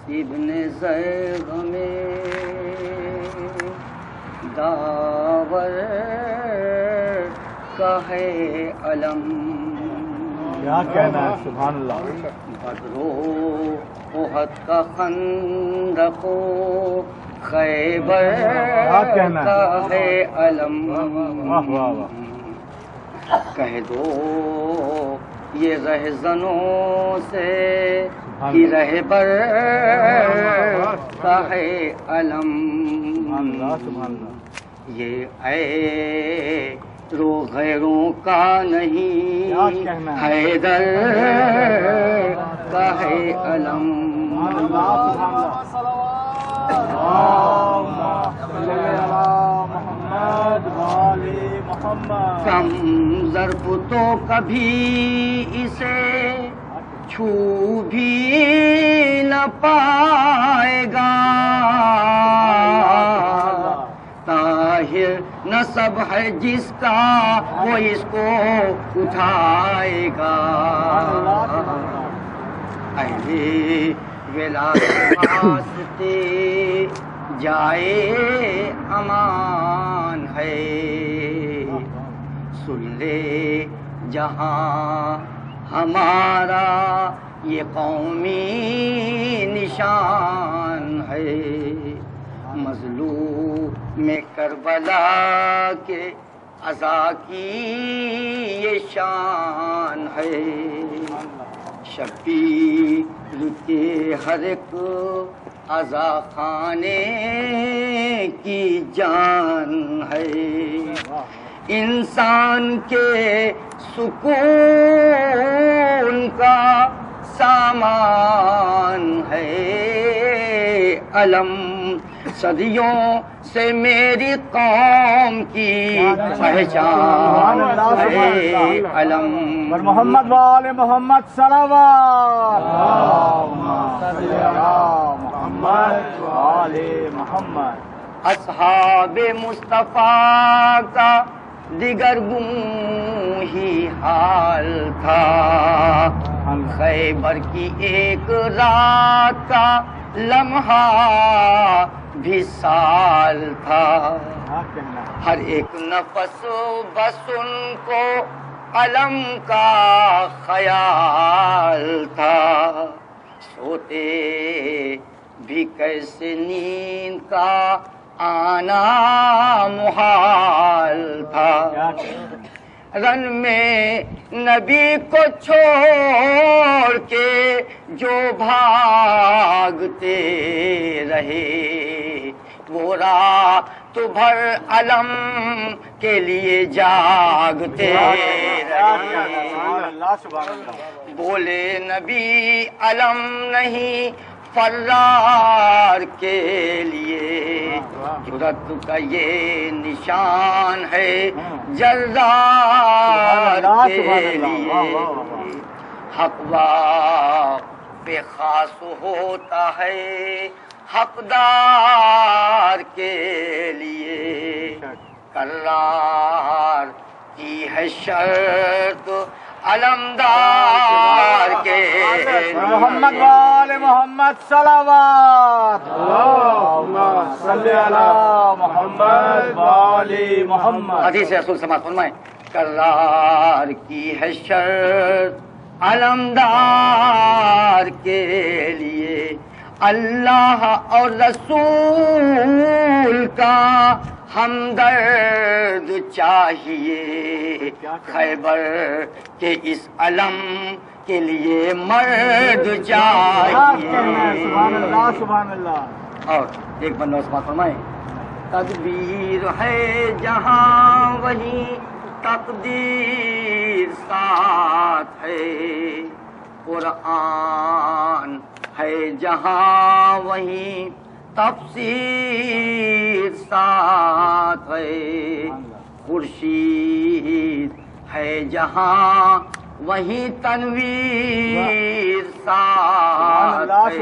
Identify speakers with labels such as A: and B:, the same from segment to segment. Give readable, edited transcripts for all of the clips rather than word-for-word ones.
A: ابن زیغ میں داور کا ہے علم.
B: کیا کہنا ہے، سبحان اللہ.
A: بدرو احد کا خندق و خیبر کا ہے علم.
B: واہ واہ واہ.
A: کہہ دو یہ رہزنوں سے کہ رہبر کا ہے علم.
B: سبحان اللہ سبحان اللہ.
A: یہ اے رو غیروں کا نہیں، حیدر کا ہے علم. کم ظرف تو کبھی اسے چھو بھی نہ پائے گا، طاہر نسب ہے جس کا وہ اس کو اٹھائے گا. اہل ولایت واسطے جائے امان ہے، سن لے جہاں ہمارا یہ قومی نشان ہے. مظلوم کربلا کے عزا کی یہ شان ہے. شبیر کے ہر ایک عزا خانے کی جان ہے. انسان کے سکون کا سامان ہے علم. صدیوں سے میری قوم کی پہچان ہے علم.
B: محمد وآل محمد صلوات. محمد وآل محمد.
A: اصحاب مصطفیٰ کا دیگر گم ہی حال تھا، خیبر کی ایک رات کا لمحہ بھی سال تھا. ہر ایک نفس بس ان کو علم کا خیال تھا. سوتے بھی کیسے نیند کا آنا محال تھا. رن میں نبی کو چھوڑ کے جو بھاگتے رہے، وہ رات بھر علم کے لیے جاگتے رہے. بولے نبی علم نہیں فرار کے لیے، جرأت کا یہ نشان ہے جرار کے لیے. حق پہ خاص ہوتا ہے حقدار کے لیے. کرار کی ہے شرط علمدار کے
B: محمد وآل محمد صلوات. اللہم صلی علی محمد وآل محمد.
A: حدیث رسول سماعت فرمائیں. کرار کی ہے شرط علمدار کے لیے، اللہ اور رسول کا ہمدرد چاہیے. خیبر کے اس علم کے لیے مرد چاہیے.
B: سبحان اللہ سبحان اللہ.
A: اور ایک بندہ سماعت فرمائیں. تدبیر ہے جہاں وہیں تقدیر ساتھ ہے، قرآن ہے جہاں وہیں تفسیر ساتھ ہے. خورشید ہے جہاں وہیں تنویر ساتھ ہے.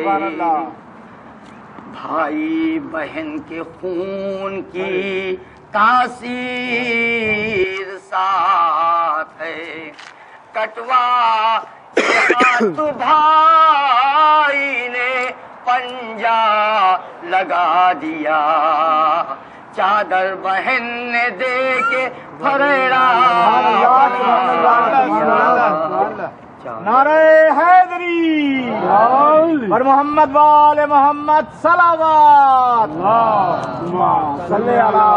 A: بھائی بہن کے خون کی تاثیر ساتھ ہے. کٹوا ہاتھ بھائی نے پنجا لگا دیا، چادر بہن نے دے کے پھریڑا
B: نعرہ حیدری اور محمد وال محمد صلوات اللہم صلی علی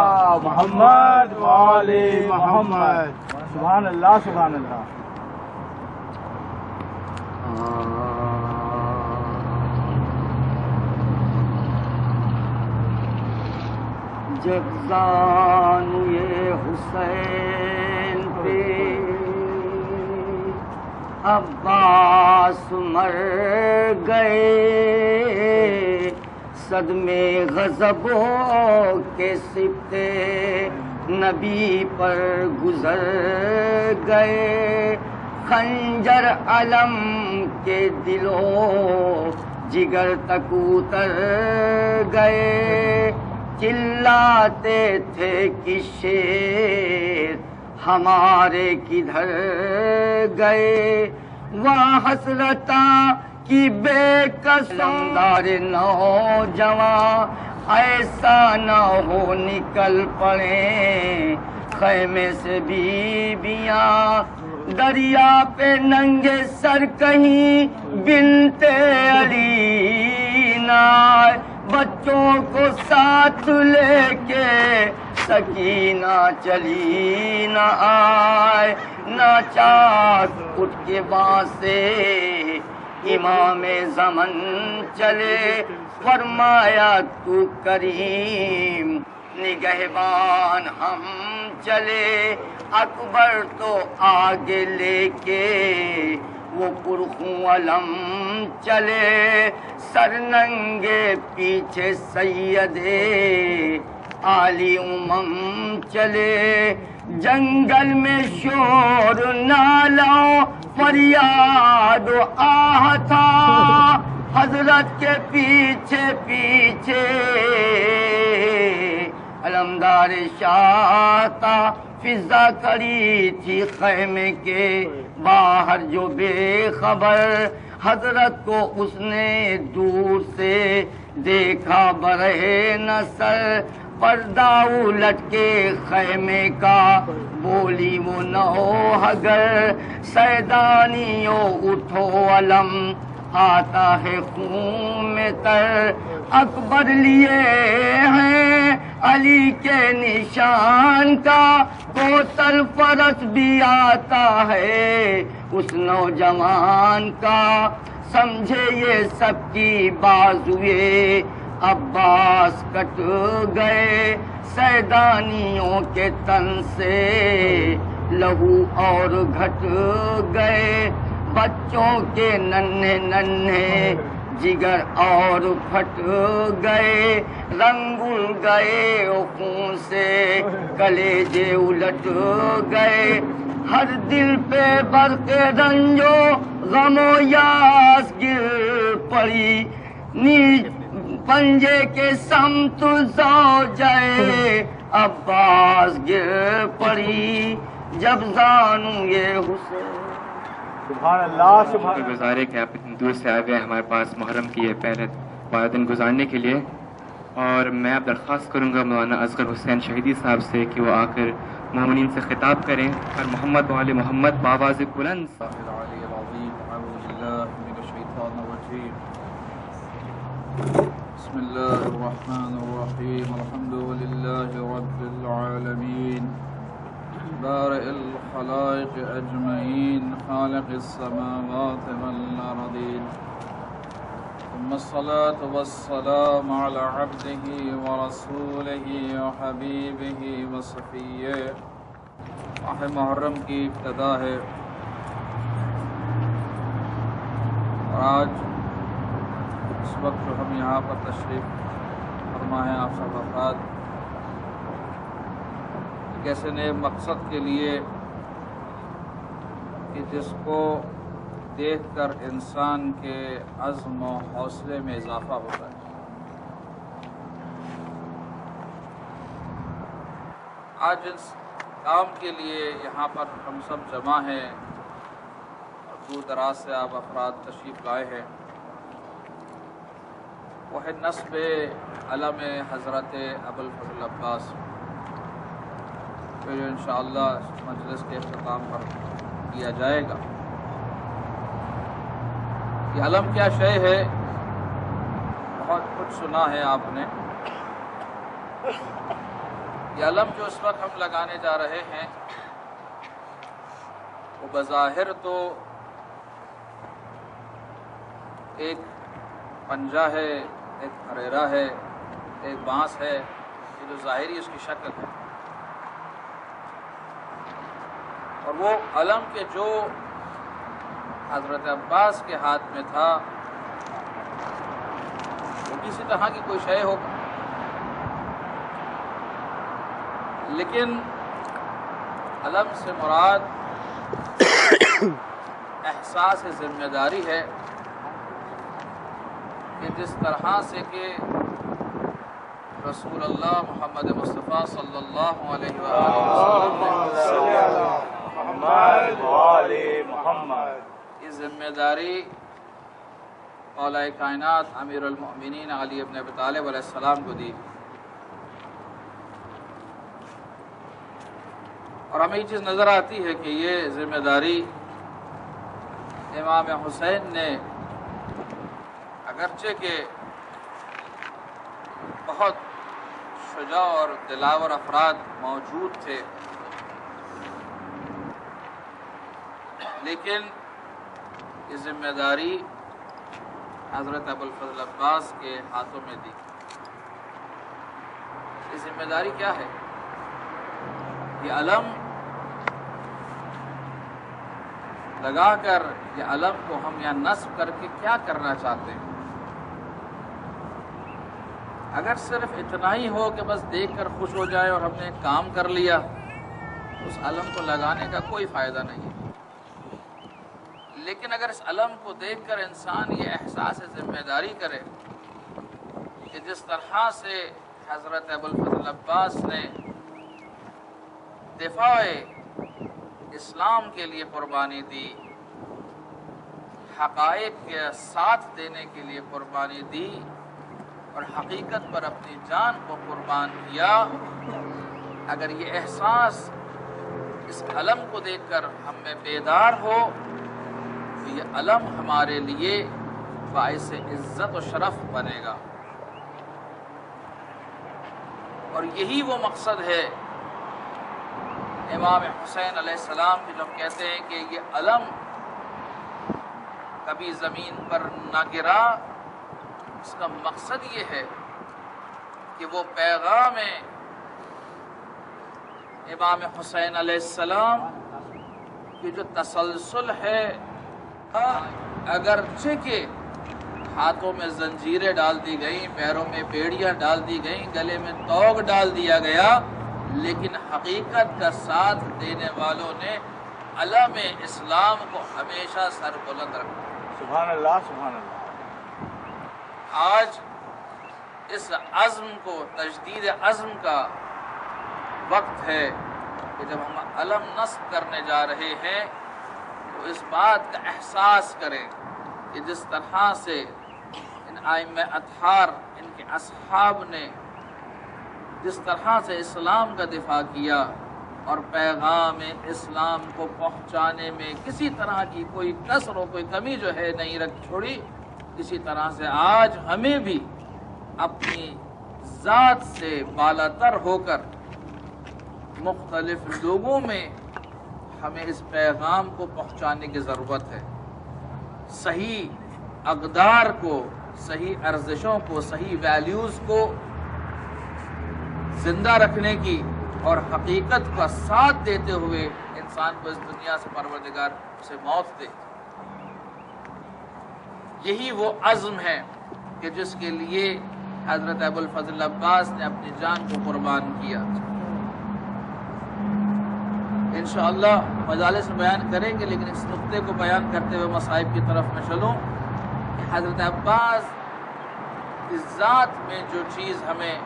B: محمد وال محمد. سبحان اللہ سبحان اللہ.
A: جب زانوئے حسین پہ عباس مر گئے، صدمے غضبوں کے سبتے نبی پر گزر گئے، خنجر علم کے دلوں جگر تک اتر گئے، چلاتے تھے کہ شیر ہمارے کدھر گئے، وہاں حسرتاں کی بے قسم دار نوجوان، ایسا نہ ہو نکل پڑیں خیمے سے بیویاں، دریا پہ ننگے سر کہیں بنت علی نہ آئے، بچوں کو ساتھ لے کے سکینہ چلی نہ آئے، نہ چاک اٹھ کے وہاں سے امام زمن چلے، فرمایا تو کریم نگہبان ہم چلے، اکبر تو آگے لے کے وہ پرخوں علم چلے، سر ننگے پیچھے سید عالی امم چلے، جنگل میں شور نالوں فریاد و آہ تھا، حضرت کے پیچھے پیچھے علمدار شاہ تھا، فضا کھڑی تھی خیمے کے باہر جو بے خبر، حضرت کو اس نے دور سے دیکھا برہے نظر، پردہ الٹ کے خیمے کا بولی وہ نو ہگر، سیدانیوں اٹھو علم آتا ہے خون میں تر، اکبر لیے ہیں علی کے نشان کا، کوثر فرس بھی آتا ہے اس نوجوان کا، سمجھے یہ سب کی بازوئے عباس کٹ گئے، سیدانیوں کے تن سے لہو اور گھٹ گئے، بچوں کے ننھے ننھے جگر اور پھٹ گئے، رنگ اڑ گئے خون سے کلیجے الٹ گئے، ہر دل پہ برق رنج و غم و یاس گر پڑی، نیچ پنجے کے سمت زوجے عباس گر پڑی، جب زانو یہ حسین.
B: سبحان اللہ سبحان اللہ.
C: گزارے کہ آپ اتنی دور سے آئے ہوئے ہمارے پاس محرم کی یہ پہلے 12 دن گزارنے کے لیے، اور میں اب درخواست کروں گا مولانا اصغر حسین شہیدی صاحب سے کہ وہ آ کر مومنین سے خطاب کریں اور محمد وآل محمد بآواز بلند.
D: بسم اللہ الرحمن الرحیم، الحمد للہ رب العالمین، بارئ الخلائق اجمعین، خالق السماوات والارضین، ثم الصلاة والسلام على عبده ورسوله وحبیبه وصفیہ. ماہ محرم کی ابتدا ہے اور آج اس وقت جو ہم یہاں پر تشریف فرما ہے آپ سب افراد ایک ایسے نئے مقصد کے لیے کہ جس کو دیکھ کر انسان کے عزم و حوصلے میں اضافہ ہوتا ہے. آج اس کام کے لیے یہاں پر ہم سب جمع ہیں اور دور دراز سے آپ افراد تشریف لائے ہیں. وہ ہے نصب علم حضرت ابوالفضل عباس، جو انشاءاللہ مجلس کے اختتام پر کیا جائے گا۔ یہ علم کیا شے ہے؟ بہت کچھ سنا ہے آپ نے۔ یہ علم جو اس وقت ہم لگانے جا رہے ہیں وہ بظاہر تو ایک پنجہ ہے، ایک ہریرا ہے، ایک بانس ہے، یہ جو ظاہری اس کی شکل ہے، اور وہ علم کے جو حضرت عباس کے ہاتھ میں تھا وہ کسی طرح کی کوئی شے ہوگا، لیکن علم سے مراد احساس ذمہ داری ہے کہ جس طرح سے کہ رسول اللہ محمد مصطفیٰ صلی اللہ علیہ وسلم یہ ذمہ داری مولا کائنات امیر المؤمنین علی ابن ابی طالب علیہ السلام کو دی، اور ہمیں یہ چیز نظر آتی ہے کہ یہ ذمہ داری امام حسین نے، اگرچہ کہ بہت شجاع اور دلاور افراد موجود تھے، لیکن یہ ذمہ داری حضرت ابوالفضل عباس کے ہاتھوں میں دی۔ یہ ذمہ داری کیا ہے؟ یہ علم لگا کر، یہ علم کو ہم یہاں نصب کر کے کیا کرنا چاہتے ہیں؟ اگر صرف اتنا ہی ہو کہ بس دیکھ کر خوش ہو جائے اور ہم نے کام کر لیا، اس علم کو لگانے کا کوئی فائدہ نہیں ہے۔ لیکن اگر اس علم کو دیکھ کر انسان یہ احساس ذمہ داری کرے کہ جس طرح سے حضرت ابوالفضل عباس نے دفاع اسلام کے لیے قربانی دی، حقائق کے ساتھ دینے کے لیے قربانی دی، اور حقیقت پر اپنی جان کو قربان کیا، اگر یہ احساس اس علم کو دیکھ کر ہم میں بیدار ہو تو یہ علم ہمارے لیے باعث عزت و شرف بنے گا، اور یہی وہ مقصد ہے امام حسین علیہ السلام کی، جو ہم کہتے ہیں کہ یہ علم کبھی زمین پر نہ گرا۔ اس کا مقصد یہ ہے کہ وہ پیغام امام حسین علیہ السلام کی جو تسلسل ہے، اگرچہ کہ ہاتھوں میں زنجیریں ڈال دی گئیں، پیروں میں بیڑیاں ڈال دی گئیں، گلے میں توگ ڈال دیا گیا، لیکن حقیقت کا ساتھ دینے والوں نے علم اسلام کو ہمیشہ سر بلند رکھا۔
B: سبحان اللہ، سبحان اللہ۔
D: آج اس عزم کو، تجدید عزم کا وقت ہے کہ جب ہم علم نصب کرنے جا رہے ہیں تو اس بات کا احساس کریں کہ جس طرح سے ان ائمہ اطہار، ان کے اصحاب نے جس طرح سے اسلام کا دفاع کیا اور پیغام اسلام کو پہنچانے میں کسی طرح کی کوئی کسر و کوئی کمی جو ہے نہیں رکھ چھوڑی، اسی طرح سے آج ہمیں بھی اپنی ذات سے بالاتر ہو کر مختلف لوگوں میں ہمیں اس پیغام کو پہنچانے کی ضرورت ہے۔ صحیح اقدار کو، صحیح ارزشوں کو، صحیح ویلیوز کو زندہ رکھنے کی اور حقیقت کا ساتھ دیتے ہوئے انسان کو اس دنیا سے پروردگار سے موت دے۔ یہی وہ عزم ہے کہ جس کے لیے حضرت ابوالفضل عباس نے اپنی جان کو قربان کیا۔ انشاءاللہ مجالس میں بیان کریں گے، لیکن اس نقطے کو بیان کرتے ہوئے مصائب کی طرف میں چلوں کہ حضرت عباس کی ذات میں جو چیز ہمیں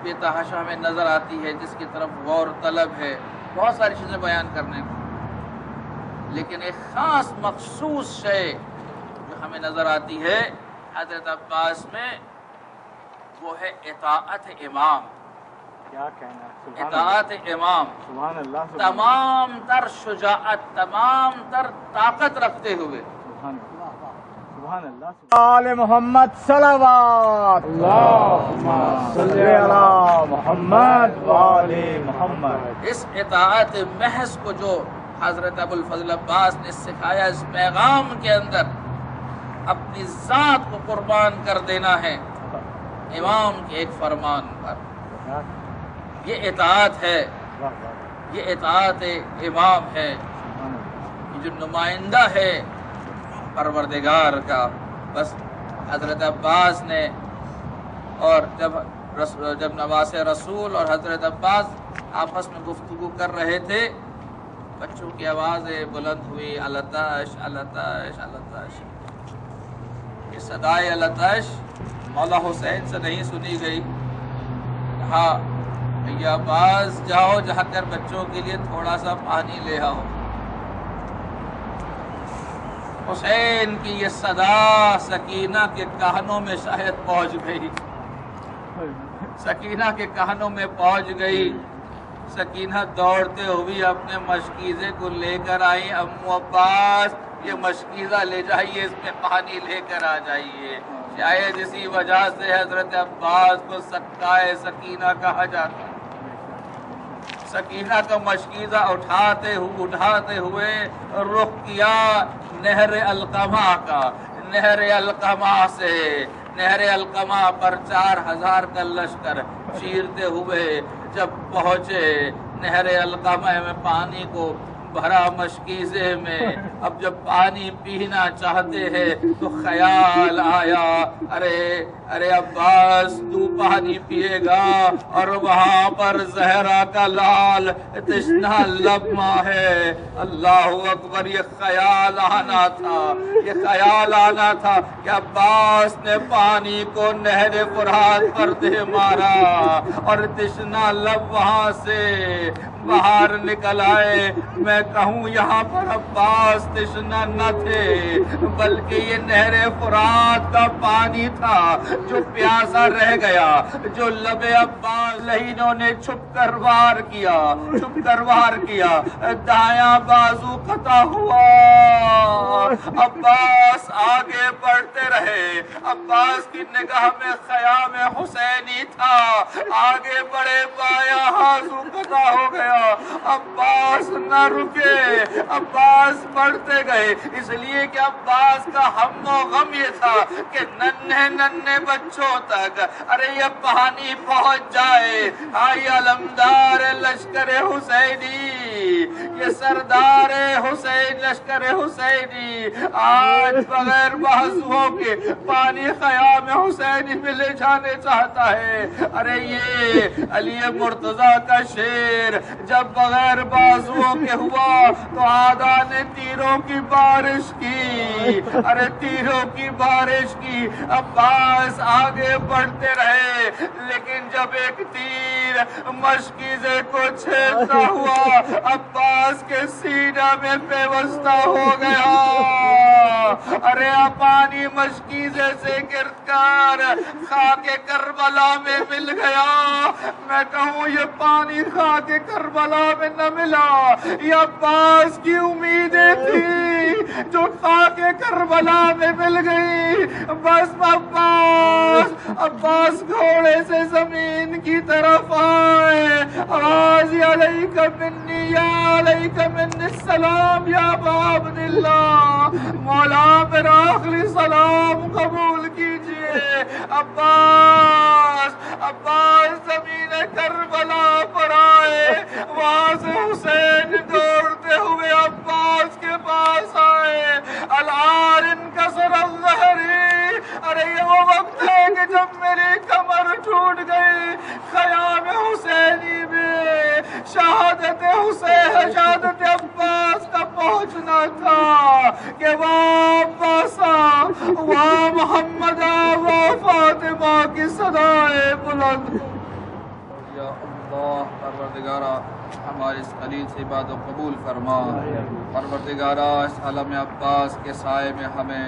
D: بے تحاشا ہمیں نظر آتی ہے، جس کی طرف غور طلب ہے، بہت ساری چیزیں بیان کرنے کو، لیکن ایک خاص مخصوص شے جو ہمیں نظر آتی ہے حضرت عباس میں، وہ ہے اطاعت امام.
B: کیا کہنا ہے، سبحان
D: اطاعت امام
B: سبحان اللہ،
D: تمام تر شجاعت، تمام تر طاقت رکھتے ہوئے
B: سبحان اللہ. آل محمد صلوات، اللہم صلی علی محمد وآل محمد.
D: اس اطاعت محض کو جو حضرت ابو الفضل عباس نے سکھایا، اس پیغام کے اندر اپنی ذات کو قربان کر دینا ہے امام کے ایک فرمان پر. یہ اطاعت ہے، یہ اطاعت امام ہے، یہ جو نمائندہ ہے پروردگار کا. بس حضرت عباس نے، اور جب نواس رسول اور حضرت عباس آپس میں گفتگو کر رہے تھے، بچوں کی آوازیں بلند ہوئی، التش التش التش. یہ صدائے التش مولا حسین سے نہیں سنی گئی. کہا بھیا عباس جاؤ، جا کر بچوں کے لیے تھوڑا سا پانی لے آؤ. حسین کی یہ صدا سکینہ کے کانوں میں شاید پہنچ گئی، سکینہ کے کانوں میں پہنچ گئی. سکینہ دوڑتے ہوئی اپنے مشکیزے کو لے کر آئی. امو عباس یہ مشکیزہ لے جائیے، اس میں پانی لے کر آ جائیے. شاید اسی وجہ سے حضرت عباس کو سکائے سکینہ کہا جاتا. سکینہ کا مشکیزہ اٹھاتے ہوئے رخ کیا نہر القمہ کا. نہر القمہ سے، نہر القمہ پر 4000 کا لشکر چیرتے ہوئے جب پہنچے نہر القمہ میں، پانی کو بھرا مشکیزے میں. اب جب پانی پینا چاہتے ہیں تو خیال آیا، ارے عباس تو پانی پیے گا اور وہاں پر زہرا کا لال تشنہ لب ماں ہے. اللہ اکبر. یہ خیال آنا تھا کہ عباس نے پانی کو نہر فرات پر دے مارا اور تشنہ لب وہاں سے باہر نکل آئے. میں کہوں یہاں پر عباس تشنہ نہ تھے، بلکہ یہ نہر فرات کا پانی تھا جو پیاسا رہ گیا، جو لب عباس لہینوں نے چھپ کر وار کیا. دایاں بازو قطع ہوا. عباس آگے بڑھتے رہے. عباس کی نگاہ میں خیام حسینی تھا. آگے بڑھے، بایاں بازو قطع ہو گیا. عباس نہ رکے، عباس بڑھتے گئے. اس لیے کہ عباس کا ہم و غم یہ تھا کہ ننھے بچوں تک یہ پانی پہنچ جائے. آئی علمدار لشکر حسینی، یہ سردار حسین لشکر حسینی آج بغیر بازوؤں کے پانی خیام حسینی میں لے جانے چاہتا ہے. یہ علی مرتضیٰ کا شیر جب بغیر بازوؤں کے ہوا تو آدھا نے تیروں کی بارش کی. تیروں کی بارش کی. عباس آگے بڑھتے رہے، لیکن جب ایک تیر مشکیزے کو چھیدتا ہوا عباس کے سینہ میں پیوستہ ہو گیا. پانی مشکیزے سے گر کر خاک کربلا میں مل گیا. میں کہوں یہ پانی خاک کربلا میں نہ ملا، یہ عباس کی امیدیں تھی جو خاک کربلا میں مل گئی. بس عباس گھوڑے سے زمین کی طرف آئے. آج علیک منی یا علیک منی السلام یا ابا عبداللہ، مولا میرا آخری سلام قبول کیجئے. عباس زمین کربلا پر آئے. وہاں سے حسین دوڑتے ہوئے عباس کے پاس آئے. الآن انکسر الظہری. یہ وہ وقت ہے کہ جب میری کمر ٹوٹ گئی. خیام حسینی میں شہادت عباس کا پہنچنا تھا کہ واہ محمد واہ فاطمہ کی صدائے بلند. یا اللہ پروردگارہ ہمارے اس خلیل سے عبادت قبول فرما. پروردگارہ اس عالم عباس کے سائے میں ہمیں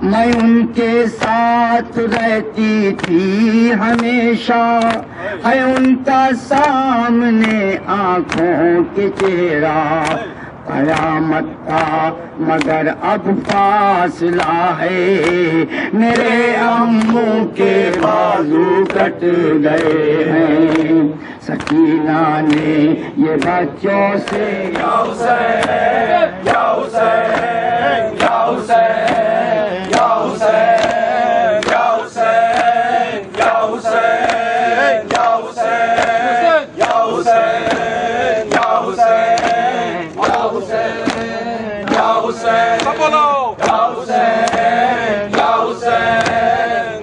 A: میں ان کے ساتھ رہتی تھی ہمیشہ، ہے ان کا سامنے آنکھوں کے چہرہ، قیامت کا مگر اب فاصلہ ہے، میرے اموں کے بازو کٹ گئے ہیں، سکینہ نے یہ بچوں سے یا حسین یا حسین یا حسین یا حسین یا حسین یا حسین یا حسین یا حسین یا حسین یا حسین یا حسین بولو یا حسین یا حسین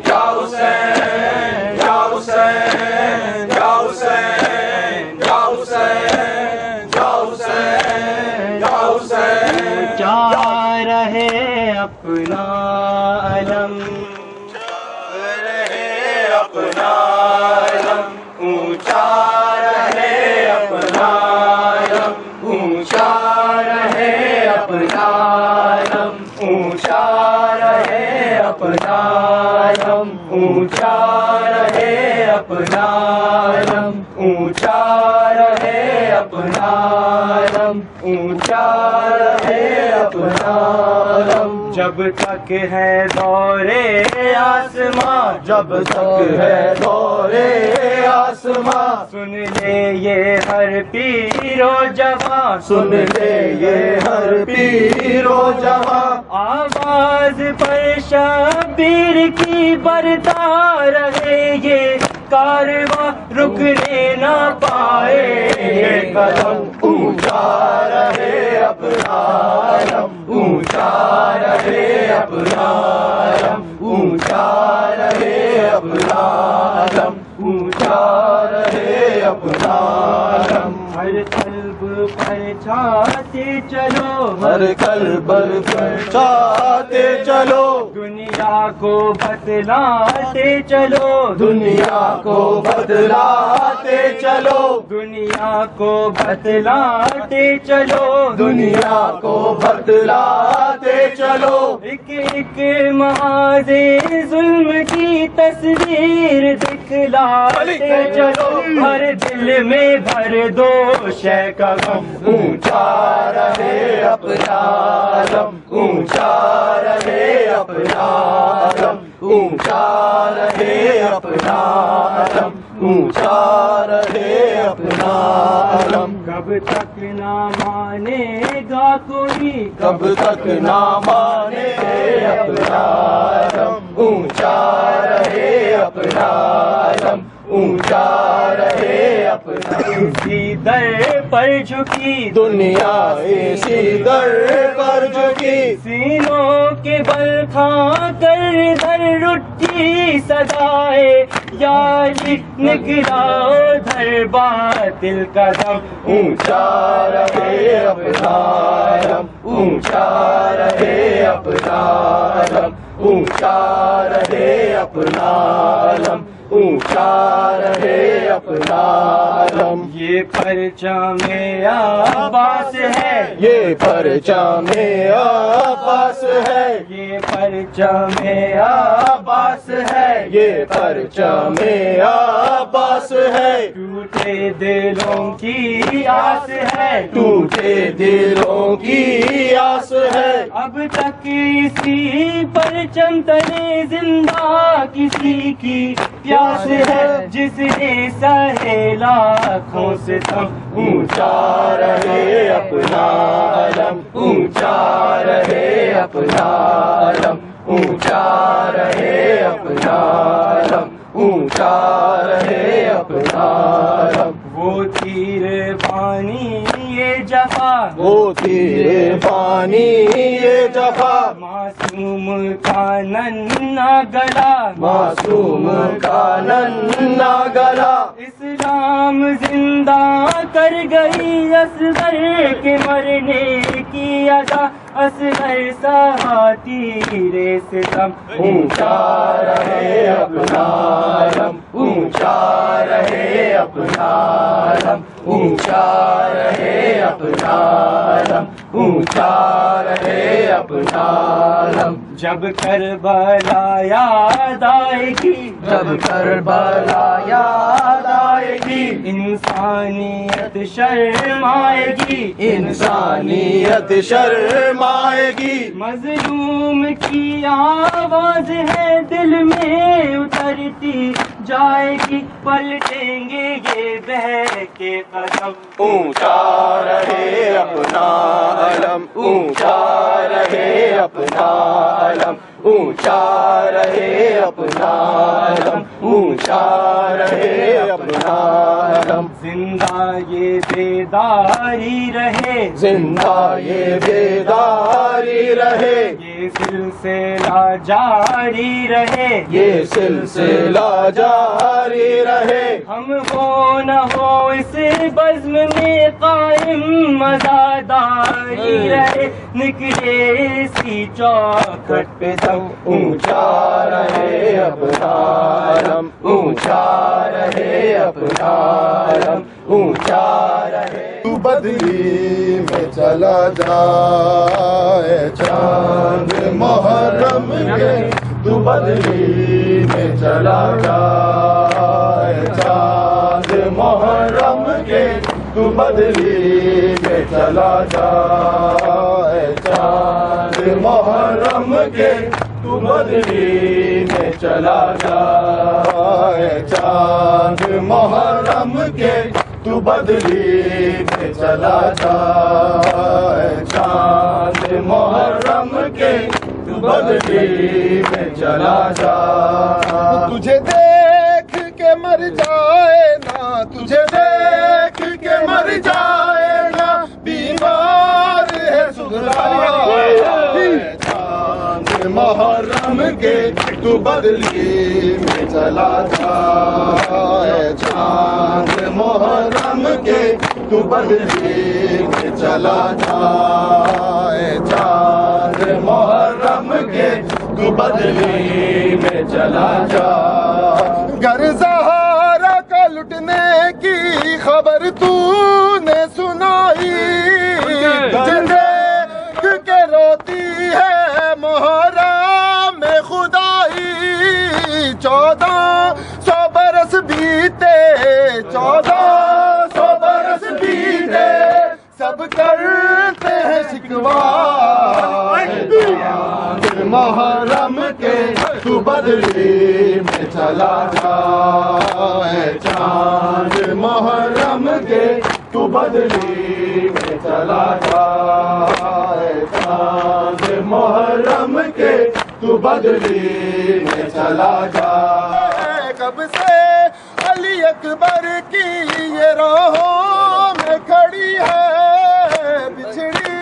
A: یا حسین یا حسین یا حسین یا حسین یا حسین یا حسین
B: اونچا رہے اپنا علم،
A: رہے اپنا علم، اونچا رہے اپنا علم، اونچا رہے اپنا علم، اونچا رہے اپنا علم، اونچا رہے اپنا علم، اونچا رہے اپنا علم، اونچا رہے اپنا علم،
B: جب تک ہے دورے آسماں،
A: جب تک ہے دورے آسماں،
B: سن لے یہ ہر پیر و جوان،
A: سن لے یہ ہر پیر و جوان،
B: آواز پر شبیر کی برتا رہے، یہ کارواں رکنے نہ پائے،
A: یہ قدم اونچا رہے اپنا علم، اونچا رہے اپنا علم، اونچا رہے اپنا علم، اونچا رہے اپنا علم،
B: ہر قلب پر چھاتے چلو،
A: ہر قلب پر چاہتے چلو،
B: دنیا کو بتلاتے چلو،
A: دنیا کو بدلاتے چلو،
B: دنیا کو بتلاتے چلو،
A: دنیا کو بدلاتے چلو،
B: ایک ایک محاذ ظلم کی تصویر دکھلاتے چلو، ہر دل میں بھر دو شے کا غم،
A: اونچا رہے اپنا علم، اونچا رہے اپنا علم، اونچا رہے اپنا علم، اونچا رہے اپنا علم،
B: کب تک نہ مانے گا کوئی،
A: کب تک نہ مانے اپنا علم، اونچا رہے اپنا علم، اونچا رہے اپنا،
B: اسی در پر جھکی
A: دنیا اسی در پر جھکی،
B: سینوں کے بل کھا کر ادھر اٹھی صدائے یا علی، نکلا ادھر باطل کا دم،
A: اونچا رہے اپنا علم، اونچا رہے اپنا علم، اونچا رہے اپنا علم، اونچا رہے اپنا علم،
B: یہ پرچم عباس ہے،
A: یہ پرچم عباس ہے،
B: یہ پرچم عباس ہے،
A: یہ پرچم عباس ہے،
B: ٹوٹے دلوں کی آس ہے،
A: ٹوٹے دلوں کی آس ہے،
B: اب تک اسی پرچم تلے زندہ کسی کی پیاس ہے، جس نے سہے لاکھوں سے تم،
A: اونچا رہے اپنا علم، اونچا رہے اپنا علم، اونچا رہے اپنا علم، اونچا رہے اپنا علم،
B: وہ تیر بانی یہ جفا،
A: وہ تیر پانی یہ جفا،
B: معصوم کا ننھا گلا،
A: معصوم کا ننھا گلا،
B: اسلام زندہ کر گئی اصغر کے مرنے کی ادا، اصغر سہا تیر ستم،
A: اونچا رہے اپنا علم، اونچا رہے اپنا علم، اونچا رہے اپنا
B: علم اونچا رہے اپنا علم. جب کربلا یاد آئے گی جب کربلا یاد آئے گی انسانیت شرم آئے گی انسانیت شرم آئے گی. مظلوم کی آواز ہے دل میں اترتی جائے گی پلٹیں گے یہ بہہ کے قدم. اونچا رہے اپنا علم اونچا رہے اپنا علم اونچا رہے اپنا علم اونچا رہے اپنا علم. زندہ یہ بیداری رہے زندہ یہ بیداری رہے یہ سلسلہ جاری رہے یہ سلسلہ جاری رہے. ہم وہ نہ ہو اس بزم میں قائم مزاداری رہے نکلے اسی چوکھٹ پہ سب. اونچا رہے اپنا علم اونچا رہے اپنا علم اونچا رہے.
E: تو بدلی میں چلا جائے چاند محرم کے تو بدلی میں چلا جائے چاند محرم کے تو بدلی میں چلا جائے چاند محرم کے تو بدلی میں چلا جائے چاند محرم کے تو بدلی میں چلا جائے چاند محرم کے تو بدلی میں چلا جائے. تجھے دیکھ کے مر جائے نا تجھے دیکھ کے مر جائے نا بیمار ہے سغرائے چاند محرم کے تو بدلی میں چلا جائے چاند محرم کے تو بدلی میں چلا جائے چاند محرم کے تو بدلی میں چلا جائے. گر زہرا کا لٹنے کی خبر تو نے سنائی تجھے دیکھ کے روتی ہے محرم میں خدائی. 1400 برس بیتے 1400 برس بیتے سب کرتے ہیں شکوا محرم کے تو بدلی میں چلا جائے چاند محرم کے تو بدلی میں چلا جائے چاند محرم کے تو بدلی میں چلا جائے. کب سے علی اکبر کی یہ راہوں میں کھڑی ہے بچھڑی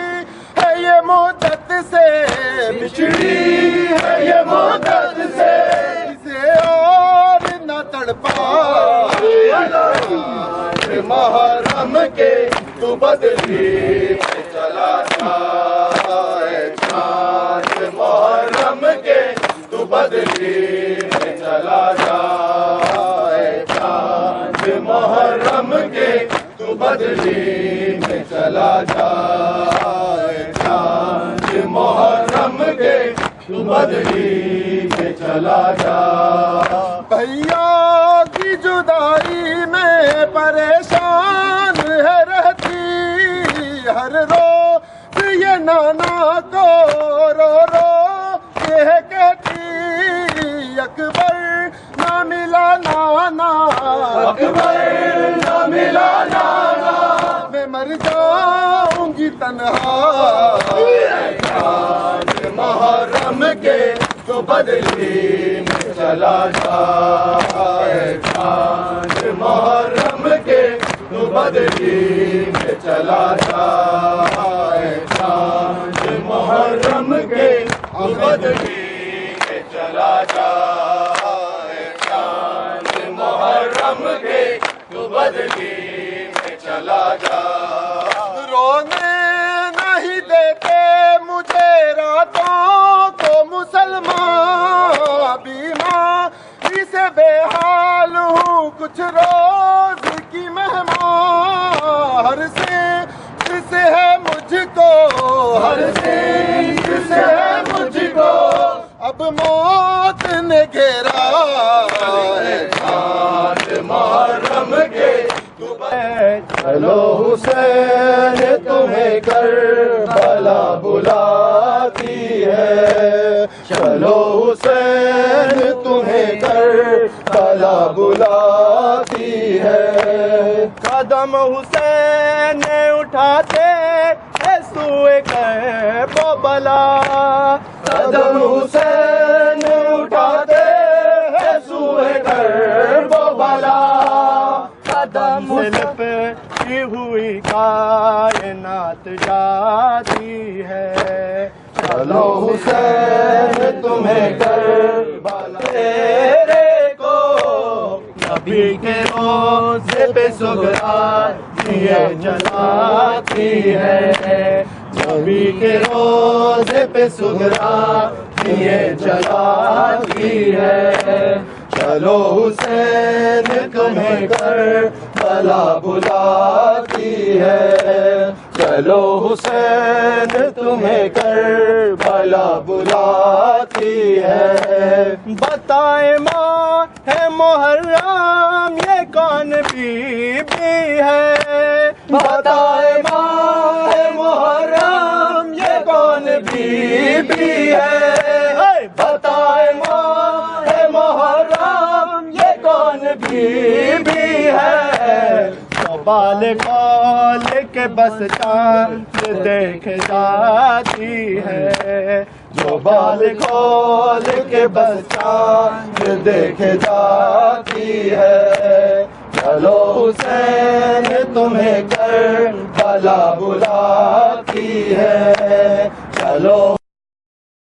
E: ہے یہ مدت سے بچھڑی ہے یہ مدت سے اسے اور نہ تڑپا محرم کے تو بدلی میں چلا جائے چاند محرم کے تو بدلی میں چلا جائے چاند محرم کے تو بدلی میں چلا جائے چاند محرم کے تو بدلی میں چلا جائے. بھیا کی جدائی میں پریشان ہے رہتی ہر روز یہ نانا کو رو رو یہ کہتی اکبر نہ ملا نانا اکبر نہ ملا نانا میں مر جاؤں گی تنہا. محرم کے تو بدلی میں چلا جائے چاند محرم کے تو بدلی میں چلا جائے چاند محرم کے تو بدلی میں چلا جائے چاند محرم کے تو بدلی میں چلا جائے. رونے نہیں دیتے مجھے راتوں کو مسلمان بیماری سے بے حال ہوں کچھ روز کی مہمان ہر سے ہے مجھے مجھ کو ہر چیز سے مجھ کو اب موت نے گھیرا ہے چاند محرم کے چلو حسین تمہیں کربلا بلاتی ہے چلو حسین تمہیں کربلا بلاتی ہے قدم حسین اٹھاتے ہیں سوئے کربلا قدم حسین اٹھاتے ہیں سوئے کربلا قدم سے لپٹی ہوئی کائنات جاتی ہے چلو حسین تمہیں کربلا تیرے کو نبی کے روزے پہ سغرا دیے جلاتی ہے نبی کے روزے پہ سغرا دیے جلاتی ہے چلو حسین تمہیں کربلا بلاتی ہے چلو حسین تمہیں کربلا بلاتی ہے بتائے ماں ہے محرم یہ کون بی بی ہے بتائے ماں ہے محرم یہ کون بی بی ہے بتائے ماں ہے محرم یہ کون بی بی ہے بال کھول کے بس چاند دیکھ جاتی ہے جو بال کھول کے بس چاند دیکھ جاتی ہے چلو حسین تمہیں کربلا بلاتی ہے چلو